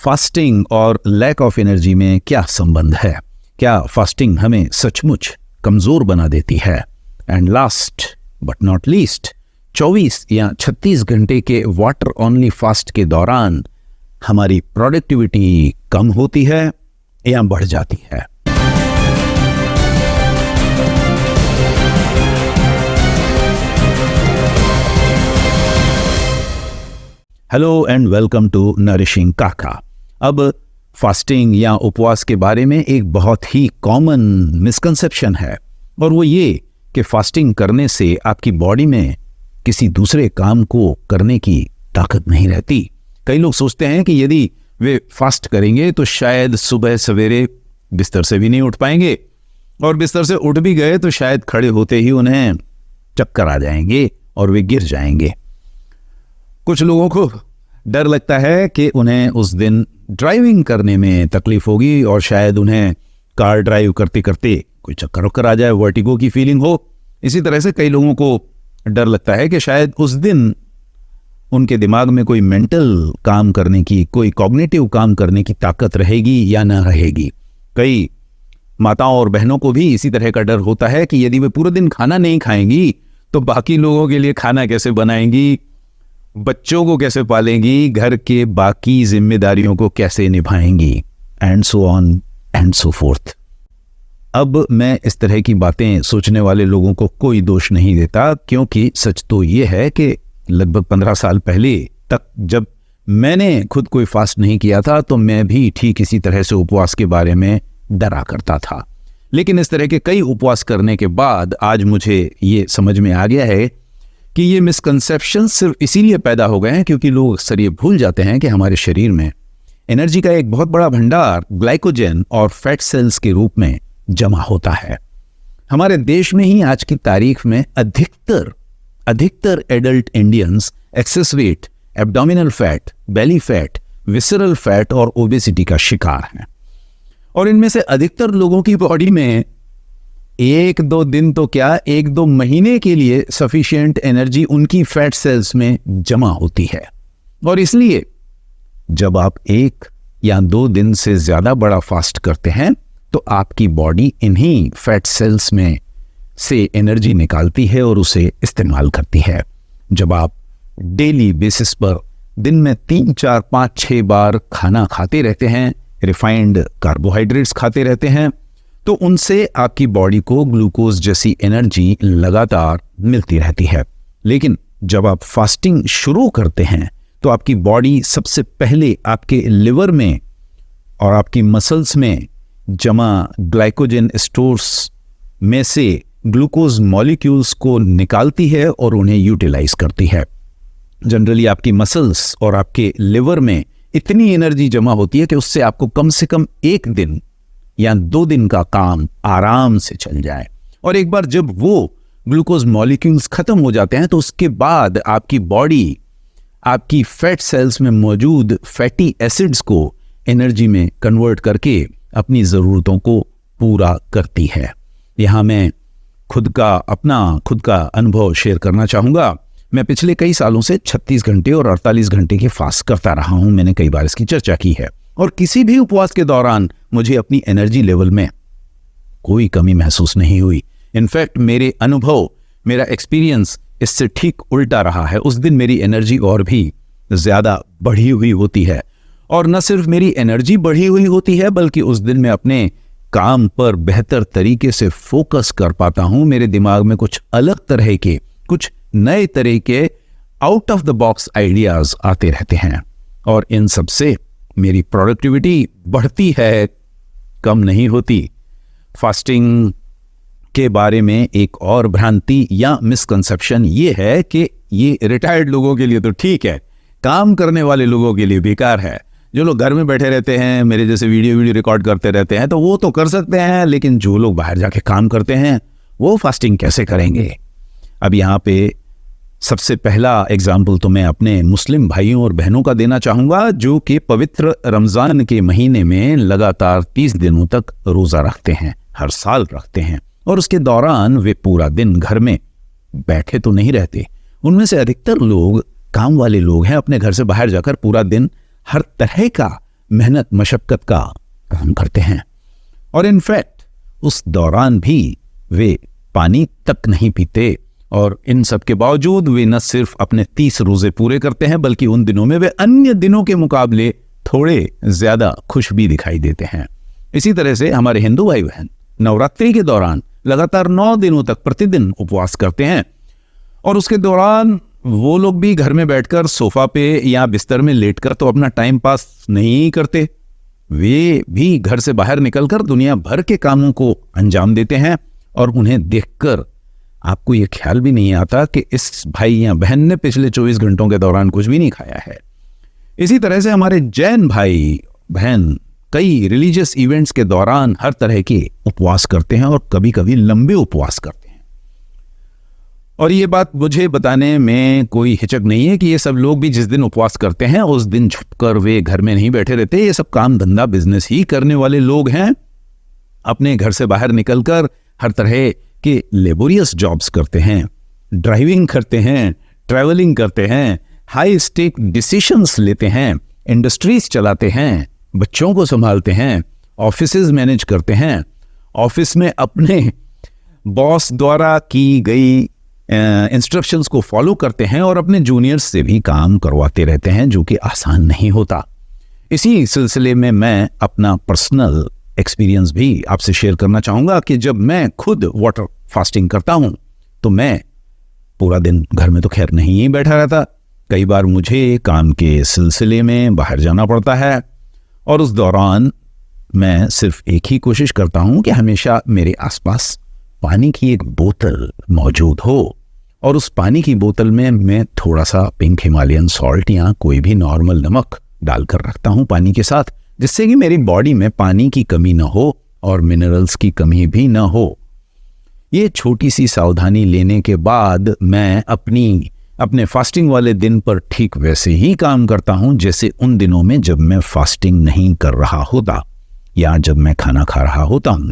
Fasting और lack of energy में क्या संबंध है? क्या फास्टिंग हमें सचमुच कमजोर बना देती है? And last but not least, 24 या 36 घंटे के वाटर ओनली फास्ट के दौरान हमारी प्रोडक्टिविटी कम होती है या बढ़ जाती है? Hello and welcome to nourishing Kaka. अब फास्टिंग या उपवास के बारे में एक बहुत ही कॉमन मिसकंसेप्शन है, और वो ये कि फास्टिंग करने से आपकी बॉडी में किसी दूसरे काम को करने की ताकत नहीं रहती। कई लोग सोचते हैं कि यदि वे फास्ट करेंगे तो शायद सुबह सवेरे बिस्तर से भी नहीं उठ पाएंगे, और बिस्तर से उठ भी गए तो शायद खड़े होते ही उन्हें चक्कर आ जाएंगे और वे गिर जाएंगे। कुछ लोगों को डर लगता है कि उन्हें उस दिन ड्राइविंग करने में तकलीफ होगी और शायद उन्हें कार ड्राइव करते करते कोई चक्कर वक्कर आ जाए, वर्टिगो की फीलिंग हो। इसी तरह से कई लोगों को डर लगता है कि शायद उस दिन उनके दिमाग में कोई मेंटल काम करने की, कोई कॉग्निटिव काम करने की ताकत रहेगी या ना रहेगी। कई माताओं और बहनों को भी इसी तरह का डर होता है कि यदि वे पूरे दिन खाना नहीं खाएंगी तो बाकी लोगों के लिए खाना कैसे बनाएंगी, बच्चों को कैसे पालेंगी, घर के बाकी जिम्मेदारियों को कैसे निभाएंगी, and so on and so forth. अब मैं इस तरह की बातें सोचने वाले लोगों को कोई दोष नहीं देता, क्योंकि सच तो ये है कि लगभग 15 साल पहले तक जब मैंने खुद कोई फास्ट नहीं किया था तो मैं भी ठीक इसी तरह से उपवास के बारे में डरा करता था। लेकिन इस तरह के कई उपवास करने के बाद आज मुझे ये समझ में आ गया है कि ये मिसकंसेप्शन सिर्फ इसीलिए पैदा हो गए हैं क्योंकि लोग अक्सर ये भूल जाते हैं कि हमारे शरीर में एनर्जी का एक बहुत बड़ा भंडार ग्लाइकोजन और फैट सेल्स के रूप में जमा होता है। हमारे देश में ही आज की तारीख में अधिकतर adult Indians access wait, abdominal fat, belly fat, visceral fat और ओबेसिटी का शिकार हैं। और इनमें से अधिकतर लोगों की बॉडी में 1-2 दिन तो क्या 1-2 महीने के लिए सफिशिएंट एनर्जी उनकी फैट सेल्स में जमा होती है। और इसलिए जब आप 1 या 2 दिन से ज्यादा बड़ा फास्ट करते हैं तो आपकी बॉडी इन्हीं फैट सेल्स में से एनर्जी निकालती है और उसे इस्तेमाल करती है। जब आप डेली बेसिस पर दिन में 3, 4, 5, 6 बार खाना खाते रहते हैं, रिफाइंड कार्बोहाइड्रेट्स खाते रहते हैं, तो उनसे आपकी बॉडी को ग्लूकोज जैसी एनर्जी लगातार मिलती रहती है। लेकिन जब आप फास्टिंग शुरू करते हैं तो आपकी बॉडी सबसे पहले आपके लिवर में और आपकी मसल्स में जमा ग्लाइकोजन स्टोर्स में से ग्लूकोज मॉलिक्यूल्स को निकालती है और उन्हें यूटिलाइज करती है। जनरली आपकी मसल्स और आपके लिवर में इतनी एनर्जी जमा होती है कि उससे आपको कम से कम 1 दिन या 2 दिन का काम आराम से चल जाए। और एक बार जब वो ग्लूकोज मॉलिक्यूल्स खत्म हो जाते हैं तो उसके बाद आपकी बॉडी आपकी फैट सेल्स में मौजूद फैटी एसिड्स को एनर्जी में कन्वर्ट करके अपनी ज़रूरतों को पूरा करती है। यहाँ मैं खुद का अनुभव शेयर करना चाहूँगा। मैं पिछले कई सालों से 36 घंटे और 48 घंटे के फास्ट करता रहा हूँ। मैंने कई बार इसकी चर्चा की है, और किसी भी उपवास के दौरान मुझे अपनी एनर्जी लेवल में कोई कमी महसूस नहीं हुई। इनफैक्ट मेरा एक्सपीरियंस इससे ठीक उल्टा रहा है। उस दिन मेरी एनर्जी और भी ज्यादा बढ़ी हुई होती है, और न सिर्फ मेरी एनर्जी बढ़ी हुई होती है बल्कि उस दिन मैं अपने काम पर बेहतर तरीके से फोकस कर पाता हूं। मेरे दिमाग में कुछ अलग तरह के, कुछ नए तरह के out of the box ideas आते रहते हैं, और इन सब से मेरी प्रोडक्टिविटी बढ़ती है, कम नहीं होती। फास्टिंग के बारे में एक और भ्रांति या मिसकंसेप्शन ये है कि ये रिटायर्ड लोगों के लिए तो ठीक है, काम करने वाले लोगों के लिए बेकार है। जो लोग घर में बैठे रहते हैं, मेरे जैसे वीडियो रिकॉर्ड करते रहते हैं, तो वो तो कर सकते हैं, लेकिन जो लोग बाहर जाके काम करते हैं वो फास्टिंग कैसे करेंगे? अब यहाँ पे सबसे पहला एग्जाम्पल तो मैं अपने मुस्लिम भाइयों और बहनों का देना चाहूँगा, जो कि पवित्र रमज़ान के महीने में लगातार 30 दिनों तक रोज़ा रखते हैं, हर साल रखते हैं, और उसके दौरान वे पूरा दिन घर में बैठे तो नहीं रहते। उनमें से अधिकतर लोग काम वाले लोग हैं, अपने घर से बाहर जाकर पूरा दिन हर तरह का मेहनत मशक्कत का काम करते हैं और इनफैक्ट उस दौरान भी वे पानी तक नहीं पीते। और इन सब के बावजूद वे न सिर्फ अपने 30 रोजे पूरे करते हैं बल्कि उन दिनों में वे अन्य दिनों के मुकाबले थोड़े ज्यादा खुश भी दिखाई देते हैं। इसी तरह से हमारे हिंदू भाई बहन नवरात्रि के दौरान लगातार 9 दिनों तक प्रतिदिन उपवास करते हैं और उसके दौरान वो लोग भी घर में बैठकर सोफा पे या बिस्तर में लेटकर तो अपना टाइम पास नहीं करते, वे भी घर से बाहर निकलकर दुनिया भर के कामों को अंजाम देते हैं और उन्हें देखकर आपको ये ख्याल भी नहीं आता कि इस भाई या बहन ने पिछले 24 घंटों के दौरान कुछ भी नहीं खाया है। इसी तरह से हमारे जैन भाई बहन कई रिलीजियस इवेंट्स के दौरान हर तरह के उपवास करते हैं और कभी कभी लंबे उपवास करते हैं। और ये बात मुझे बताने में कोई हिचक नहीं है कि ये सब लोग भी जिस दिन उपवास करते हैं उस दिन छुपकर वे घर में नहीं बैठे रहते। ये सब काम धंधा बिजनेस ही करने वाले लोग हैं, अपने घर से बाहर निकलकर हर तरह के लेबोरियस जॉब्स करते हैं, ड्राइविंग करते हैं, ट्रैवलिंग करते हैं, हाई स्टेक डिसीजंस लेते हैं, इंडस्ट्रीज चलाते हैं, बच्चों को संभालते हैं, ऑफिसेज मैनेज करते हैं, ऑफिस में अपने बॉस द्वारा की गई इंस्ट्रक्शंस को फॉलो करते हैं और अपने जूनियर्स से भी काम करवाते रहते हैं, जो कि आसान नहीं होता। इसी सिलसिले में मैं अपना पर्सनल एक्सपीरियंस भी आपसे शेयर करना चाहूंगा कि जब मैं खुद वाटर फास्टिंग करता हूं तो मैं पूरा दिन घर में तो खैर नहीं बैठा रहता, कई बार मुझे काम के सिलसिले में बाहर जाना पड़ता है और उस दौरान मैं सिर्फ एक ही कोशिश करता हूं कि हमेशा मेरे आसपास पानी की एक बोतल मौजूद हो और उस पानी की बोतल में मैं थोड़ा सा पिंक हिमालयन सॉल्ट या कोई भी नॉर्मल नमक डालकर रखता हूं पानी के साथ, जिससे कि मेरी बॉडी में पानी की कमी न हो और मिनरल्स की कमी भी न हो। ये छोटी सी सावधानी लेने के बाद मैं अपने फास्टिंग वाले दिन पर ठीक वैसे ही काम करता हूं जैसे उन दिनों में जब मैं फास्टिंग नहीं कर रहा होता या जब मैं खाना खा रहा होता हूं।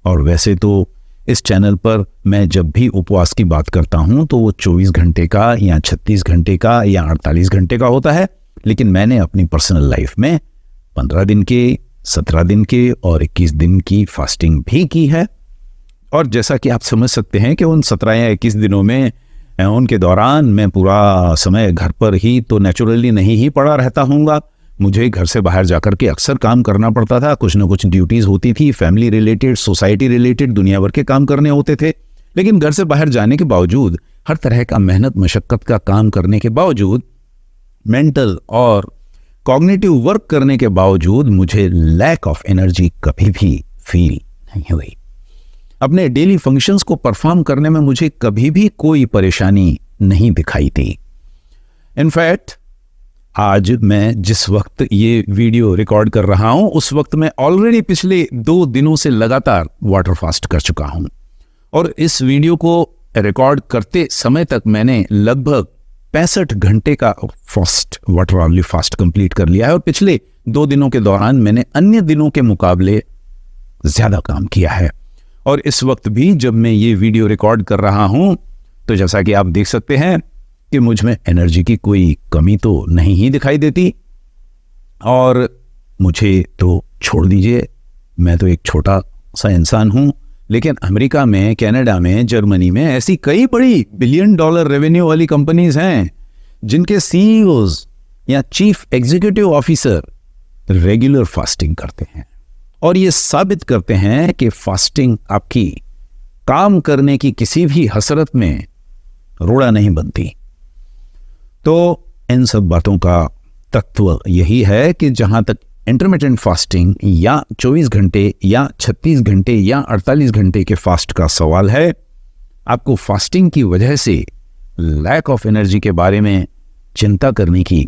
और वैसे तो इस चैनल पर मैं जब भी उपवास की बात करता हूं तो वो 24 घंटे का या 36 घंटे का या 48 घंटे का होता है, लेकिन मैंने अपनी पर्सनल लाइफ में 15 दिन के, 17 दिन के और 21 दिन की फास्टिंग भी की है। और जैसा कि आप समझ सकते हैं कि उन 17 या 21 दिनों में उनके दौरान मैं पूरा समय घर पर ही तो नेचुरली नहीं ही पड़ा रहता हूँगा, मुझे घर से बाहर जाकर के अक्सर काम करना पड़ता था, कुछ ना कुछ ड्यूटीज़ होती थी, फैमिली रिलेटेड, सोसाइटी रिलेटेड, दुनिया भर के काम करने होते थे। लेकिन घर से बाहर जाने के बावजूद, हर तरह का मेहनत मशक्कत का काम करने के बावजूद, मेंटल और कॉग्निटिव वर्क करने के बावजूद मुझे लैक ऑफ एनर्जी कभी भी फील नहीं हुई। अपने डेली फंक्शंस को परफॉर्म करने में मुझे कभी भी कोई परेशानी नहीं दिखाई दी। इनफैक्ट आज मैं जिस वक्त ये वीडियो रिकॉर्ड कर रहा हूं उस वक्त मैं ऑलरेडी पिछले 2 दिनों से लगातार वाटर फास्ट कर चुका हूं और इस वीडियो को रिकॉर्ड करते समय तक मैंने लगभग 65 घंटे का वाटर ओनली फास्ट कंप्लीट कर लिया है और पिछले 2 दिनों के दौरान मैंने अन्य दिनों के मुकाबले ज्यादा काम किया है। और इस वक्त भी जब मैं ये वीडियो रिकॉर्ड कर रहा हूं तो जैसा कि आप देख सकते हैं कि मुझ में एनर्जी की कोई कमी तो नहीं ही दिखाई देती। और मुझे तो छोड़ दीजिए, मैं तो एक छोटा सा इंसान हूं, लेकिन अमेरिका में, कनाडा में, जर्मनी में ऐसी कई बड़ी $1 बिलियन रेवेन्यू वाली कंपनीज हैं जिनके सीईओज या chief executive officer regular fasting करते हैं और ये साबित करते हैं कि फास्टिंग आपकी काम करने की किसी भी हसरत में रोड़ा नहीं बनती। तो इन सब बातों का तत्व यही है कि जहां तक इंटरमिटेंट फास्टिंग या 24 घंटे या 36 घंटे या 48 घंटे के फास्ट का सवाल है, आपको फास्टिंग की वजह से लैक ऑफ एनर्जी के बारे में चिंता करने की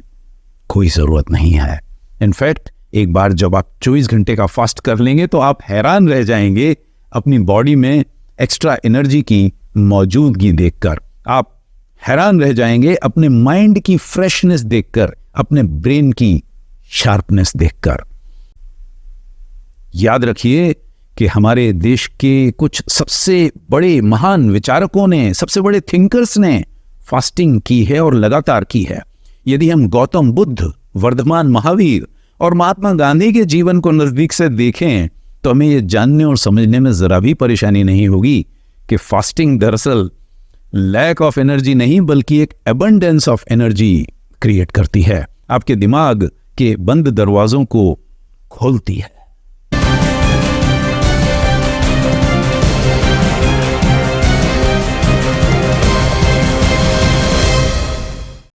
कोई ज़रूरत नहीं है। इनफैक्ट एक बार जब आप 24 घंटे का फास्ट कर लेंगे तो आप हैरान रह जाएंगे अपनी बॉडी में एक्स्ट्रा एनर्जी की मौजूदगी देखकर। आप हैरान रह जाएंगे अपने माइंड की फ्रेशनेस देखकर, अपने ब्रेन की शार्पनेस देखकर। याद रखिए कि हमारे देश के कुछ सबसे बड़े महान विचारकों ने, सबसे बड़े थिंकर्स ने फास्टिंग की है और लगातार की है। यदि हम गौतम बुद्ध, वर्धमान महावीर और महात्मा गांधी के जीवन को नजदीक से देखें तो हमें ये जानने और समझने में जरा भी परेशानी नहीं होगी कि फास्टिंग दरअसल लैक ऑफ एनर्जी नहीं बल्कि एक एबंडेंस ऑफ एनर्जी क्रिएट करती है, आपके दिमाग के बंद दरवाजों को खोलती है।